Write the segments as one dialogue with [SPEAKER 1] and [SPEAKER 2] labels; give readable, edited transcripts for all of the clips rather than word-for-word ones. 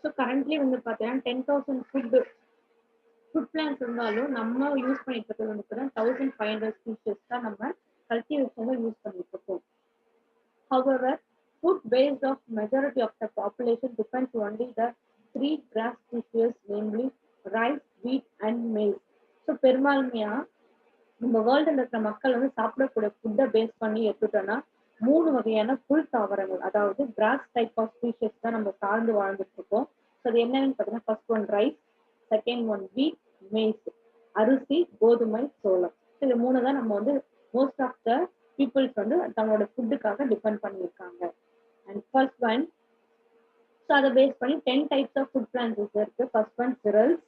[SPEAKER 1] So currently வந்து பார்த்தீங்கன்னா 10,000 food plans இருந்தாலும் நம்ம யூஸ் பண்ணிட்டு இருக்கிறது வந்து பார்த்தீங்கன்னா 1,500 ஸ்பீஷஸ் தான் நம்ம கல்டிவேஷன்ல யூஸ் பண்ணிட்டு இருக்கோம். However, food based of majority of the population depends only the three grass species, namely rice, wheat, and maize. So பெரும்பான்மையா நம்ம வேர்ல்டுல இருக்கிற மக்கள் வந்து சாப்பிடக்கூடிய ஃபுட்டை பேஸ் பண்ணி எடுத்துட்டோம்னா 3 வகையான புல் தாவரங்கள், அதாவது கிராஸ் டைப் ஆஃப் ஸ்பீஷஸ் தான் நம்ம சார்ந்து வாழ்ந்துட்டு இருக்கோம். ஸோ அது என்னன்னு பார்த்தீங்கன்னா first one rice, second one வீட், மேஸ், அரிசி, கோதுமை, சோளம். இது 3 தான் நம்ம வந்து மோஸ்ட் ஆஃப் த பீப்புள்ஸ் வந்து தங்களோட ஃபுட்டுக்காக டிபெண்ட் பண்ணியிருக்காங்க. அண்ட் ஃபர்ஸ்ட் ஒன், ஸோ அதை பேஸ் பண்ணி 10 டைப்ஸ் ஆஃப் ஃபுட் பிளான்ஸ் இருக்கு. First one cereals.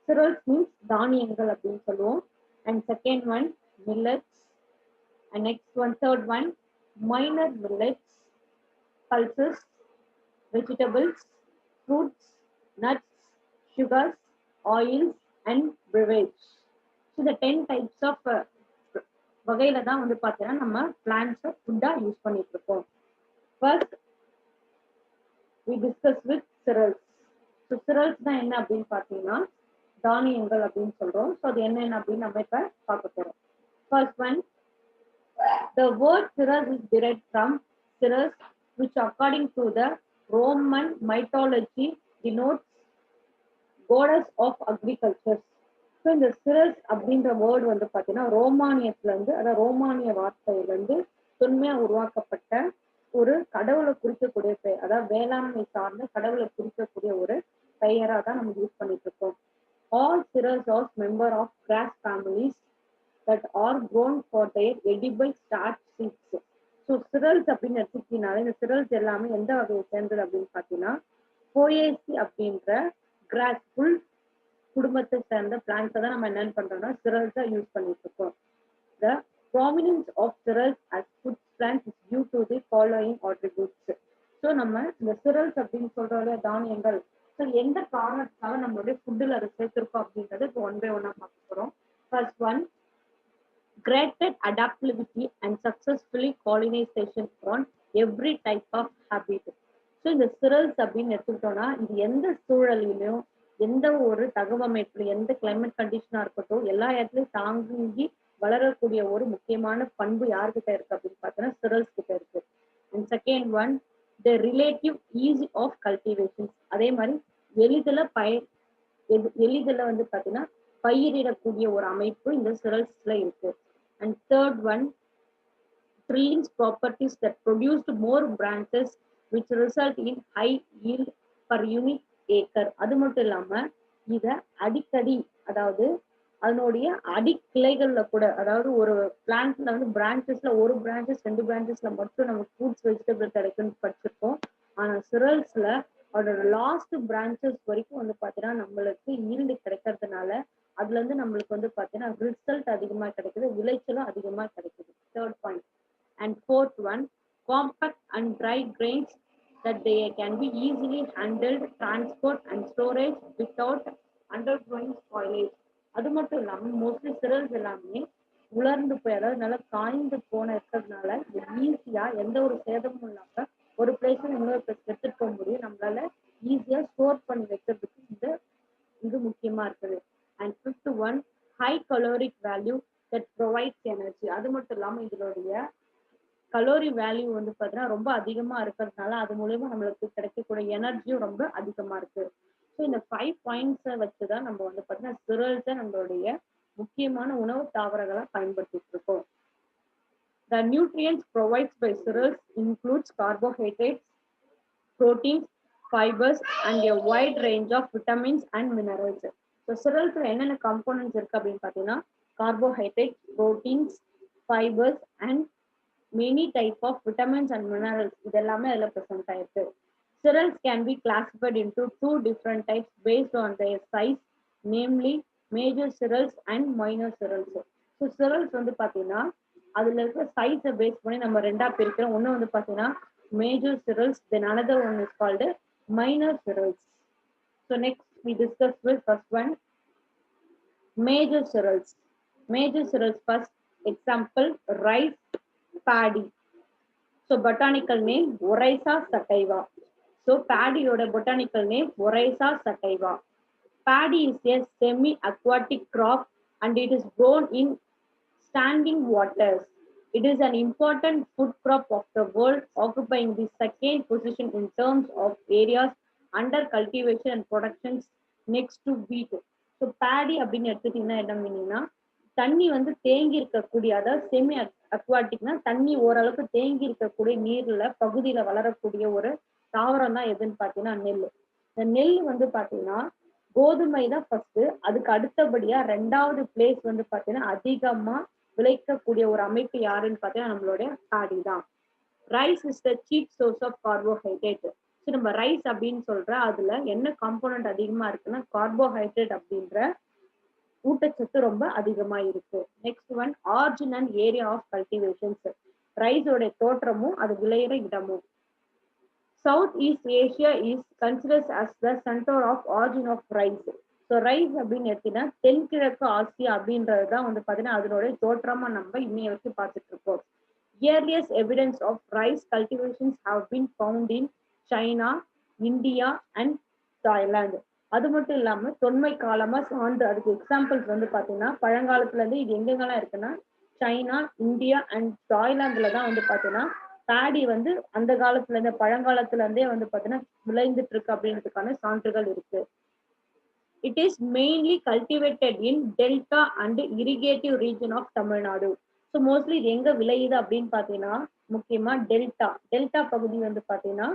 [SPEAKER 1] Cereals means தானியங்கள் அப்படின்னு சொல்லுவோம். And second one millets. And next one third one minor millets, pulses, vegetables, fruits, nuts, sugars, oils, and beverage. So the 10 types of வகையில தான் வந்து பார்த்தீங்கன்னா நம்ம பிளான்ட்ஸை ஃபுட்டா யூஸ் பண்ணிட்டு இருக்கோம். First we discuss with cereals. So cereals தான் என்ன அப்படின்னு பார்த்தீங்கன்னா தானியங்கள் அப்படின்னு சொல்றோம். ஸோ அது என்னென்ன அப்படின்னு நம்ம இப்ப பார்க்க போறோம். First one, the word cereals is derived from cereals, which according to the Roman mythology denotes goddess of agriculture. So இந்த சிரல்ஸ் அப்படின்ற வேர்டு வந்து பார்த்தீங்கன்னா ரோமானியத்துல இருந்து, அதாவது ரோமானிய வார்த்தையில இருந்து தொன்மையா உருவாக்கப்பட்ட ஒரு கடவுளை குறிக்கக்கூடிய பெயர், அதாவது வேளாண்மை சார்ந்த கடவுளை குறிக்கக்கூடிய ஒரு பெயரா தான் நம்ம யூஸ் பண்ணிட்டு இருக்கோம். All cereals are member of grass families that are grown for their edible starch seeds. So cereals அப்படின்னு எடுத்துக்கிட்டீங்கனாலே இந்த சிரல்ஸ் எல்லாமே எந்த வகையை சேர்ந்தது அப்படின்னு பார்த்தீங்கன்னா போயேசி அப்படின்ற கிராஸ் புல் குடும்பத்தை சேர்ந்த பிளான்ஸை தான் நம்ம என்னென்னு பண்றோம்னா சிரல்ஸா யூஸ் பண்ணிட்டு இருக்கோம். The prominence of cereals as food plants is due to the following attributes. So நம்ம இந்த சிரல்ஸ் அப்படின்னு சொல்றோம்ல தானியங்கள், ஸோ எந்த காரணத்துக்காக நம்மளுடைய ஃபுட்டில் அதை சேர்த்திருக்கோம் அப்படின்றது இப்போ ஒன் பை ஒன்னா பார்க்க போறோம். First one, greater adaptability and successfully colonization on every type of habit. So இந்த சிரல்ஸ் அப்படின்னு எடுத்துக்கிட்டோம்னா இது எந்த சூழலிலும், எந்த ஒரு தகவமைப்பு, எந்த கிளைமேட் கண்டிஷனா இருக்கட்டும், எல்லா இடத்துலயும் தாங்கி வளரக்கூடிய ஒரு முக்கியமான பண்பு யார்கிட்ட இருக்கு அப்படின்னு பார்த்தோம்னா சிரல்ஸ் கிட்ட இருக்கு. And second one, the relative easy of cultivation. அதே மாதிரி எளிதில் வந்து பார்த்தீங்கன்னா பயிரிடக்கூடிய ஒரு அமைப்பு இந்த சிரல்ஸ்ல இருக்கு. And third one, trees properties that produced more branches which result in high yield per unit acre. அது மட்டும் இல்லாம இத அடிக்கடி, அதாவது அதனுடைய அடிக்கிளைகள்ல கூட, அதாவது ஒரு பிளான்ட்ல வந்து பிரான்ச்சஸ்ல ஒரு பிரான்ச்சஸ் 2 பிரான்ச்சஸ்ல மட்டும் நமக்கு ஃப்ரூட்ஸ் வெஜிடபிள் கிடைக்கும்னு படிச்சிருக்கோம். ஆனா சிரல்ஸ்ல அதோட லாஸ்ட் பிரான்ச்சஸ் வரைக்கும் வந்து பாத்தீங்கன்னா நம்மளுக்கு ஈல்டு கிடைக்கிறதுனால அதுல இருந்து நம்மளுக்கு வந்து பாத்தீங்கன்னா ரிசல்ட் அதிகமா கிடைக்குது, விளைச்சலும் அதிகமா கிடைக்குது. Third point. And fourth one, compact and try grains that they can be easily handled, transport and storage without undergoing spoilage. அது மட்டும் இல்லாம மோஸ்ட்லி சிரல்ஸ் எல்லாமே உலர்ந்து போய், அதாவது நல்லா காய்ந்து போன இருக்கிறதுனால ஈஸியா எந்த ஒரு சேதமும் இல்லாம ஒரு பிளேஸ்ல இன்னொரு பிளேஸ் எடுத்துட்டு போக முடியும். நம்மளால ஈஸியா ஸ்டோர் பண்ணி வைக்கிறதுக்கு இது முக்கியமா இருக்குது. And fifth one, high caloric value that provides energy. அது மட்டும் இல்லாம இதனுடைய கலோரி வேல்யூ வந்து பார்த்தீங்கன்னா ரொம்ப அதிகமா இருக்கிறதுனால அது மூலயமா நம்மளுக்கு கிடைக்கக்கூடிய எனர்ஜியும் ரொம்ப அதிகமா இருக்கு. ஸோ இந்த 5 பாயிண்ட்ஸை வச்சுதான் நம்ம வந்து பார்த்தீங்கன்னா சிரல்ஸை நம்மளுடைய முக்கியமான உணவு தாவரங்களா பயன்படுத்திட்டு இருக்கோம். The nutrients provided by cereals includes carbohydrates, proteins, fibers and a wide range of vitamins and minerals. So சிரல்ஸ்ல என்னென்ன கம்போனன்ட்ஸ் இருக்கு அப்படின்னு பார்த்தீங்கன்னா carbohydrate, proteins, fibres and many type of vitamins and minerals இதெல்லாமே அதில் present ஆயிருக்கு. Cereals can be classified into 2 different types based on their size, namely major cereals and minor cereals. So cereals வந்து பார்த்தீங்கன்னா அதுல இருக்கிற சைஸை பேஸ் பண்ணி நம்ம ரெண்டா பிரிக்கிறோம். ஒன்று வந்து பார்த்தீங்கன்னா major cereals, then another one is called minor cereals. So next we discuss with first one, major cereals. Major cereals first, example rice, paddy. So botanical name Oryza sativa. So பேடியோட botanical name Oryza sativa. Paddy is a semi-aquatic crop and it is grown in standing waters. It is an important food crop of the world, occupying the second position in terms of areas under cultivation and production next to wheat. So Bedi அப்படின்னு எடுத்துட்டீங்கன்னா என்ன மீனிங்னா தண்ணி வந்து தேங்கி இருக்கக்கூடிய, அதாவது semi அக்வாட்டிக்னா தண்ணி ஓரளவுக்கு தேங்கி இருக்கக்கூடிய நீர்ல பகுதியில வளரக்கூடிய ஒரு தாவரம் தான் எதுன்னு பாத்தீங்கன்னா நெல். இந்த நெல் வந்து பாத்தீங்கன்னா கோதுமை தான் ஃபர்ஸ்ட், அதுக்கு அடுத்தபடியா 2வது பிளேஸ் வந்து பாத்தீங்கன்னா அதிகமா விளைக்கக்கூடிய ஒரு அமைப்பு யாருன்னு பாத்தீங்கன்னா நம்மளுடைய பேடி தான். Rice is the chief source of carbohydrate. So நம்ம ரைஸ் அப்படின்னு சொல்ற அதுல என்ன காம்போனன்ட் அதிகமா இருக்குன்னா கார்போஹைட்ரேட் அப்படின்ற ஊட்டச்சத்து ரொம்ப அதிகமா இருக்கு. Next one origin and area of cultivations. ரைஸோட தோற்றமும் அது விளையிற இடமும். South East Asia is considers as the centre of origin of rice. So rice அப்படின்னு எடுத்தீங்கன்னா தென்கிழக்கு ஆசியா அப்படின்றது தான் வந்து பார்த்தீங்கன்னா அதனுடைய தோற்றமா நம்ம இன்னைய வரைக்கும் பார்த்துட்டு இருக்கோம். Earliest evidence of rice cultivations have been found in China, India and Thailand. அது மட்டும் இல்லாம தொன்மை காலமா சான்று அதுக்கு எக்ஸாம்பிள்ஸ் வந்து பாத்தீங்கன்னா பழங்காலத்துல இருந்து இது எங்கெங்கெல்லாம் இருக்குன்னா சைனா, இந்தியா அண்ட் தாய்லாந்துல தான் வந்து பாத்தீங்கன்னா பேடி வந்து அந்த காலத்துல இருந்து பழங்காலத்துல இருந்தே வந்து பாத்தீங்கன்னா விளைந்துட்டு இருக்கு அப்படின்றதுக்கான சான்றுகள் இருக்கு. It is mainly cultivated in delta and irrigative region of Tamil Nadu. So mostly இது எங்க விளையுது அப்படின்னு பாத்தீங்கன்னா முக்கியமா டெல்டா பகுதி வந்து பாத்தீங்கன்னா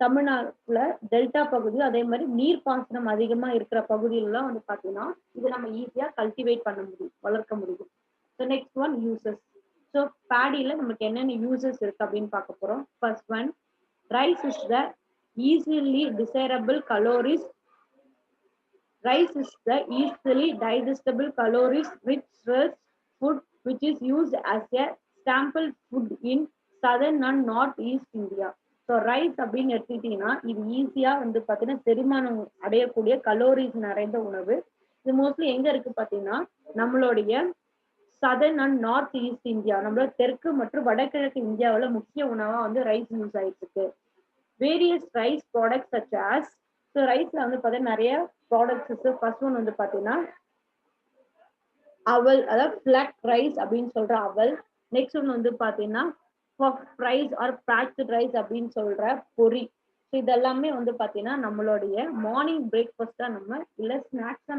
[SPEAKER 1] தமிழ்நாட்டுல டெல்டா பகுதி, அதே மாதிரி நீர்ப்பாசனம் அதிகமா இருக்கிற பகுதியிலாம் வந்து பாத்தீங்கன்னா இது நம்ம ஈஸியா கல்டிவேட் பண்ண முடியும், வளர்க்க முடியும். So next one uses. So பேடியில நமக்கு என்னென்ன யூசஸ் இருக்கு அப்படின்னு பார்க்க போறோம். First one, rice is the easily desirable calories. Rice is the easily digestible calories rich food which is used as a staple food in southern and northeast India. So rice அப்படின்னு எடுத்துக்கிட்டீங்கன்னா இது ஈஸியா வந்து பார்த்தீங்கன்னா செரிமானம் அடையக்கூடிய கலோரிஸ் நிறைந்த உணவு. இது மோஸ்ட்லி எங்க இருக்கு பார்த்தீங்கன்னா நம்மளுடைய southern and north east India, நம்மளோட தெற்கு மற்றும் வடகிழக்கு இந்தியாவில் முக்கிய உணவா வந்து ரைஸ் யூஸ் ஆயிட்டு இருக்கு. Various rice products such as, so ரைஸ்ல வந்து பார்த்தீங்கன்னா நிறைய ப்ராடக்ட்ஸ். ஃபர்ஸ்ட் ஒன் வந்து பார்த்தீங்கன்னா அவல், அதாவது ஃபிளாட் ரைஸ் அப்படின்னு சொல்ற அவல். நெக்ஸ்ட் ஒன் வந்து பார்த்தீங்கன்னா puff rice or baked rice அப்படின்னு சொல்ற பொரி. ஸோ இதெல்லாமே வந்து பார்த்தீங்கன்னா நம்மளுடைய மார்னிங் பிரேக்ஃபாஸ்டா நம்ம இல்லை ஸ்நாக்ஸா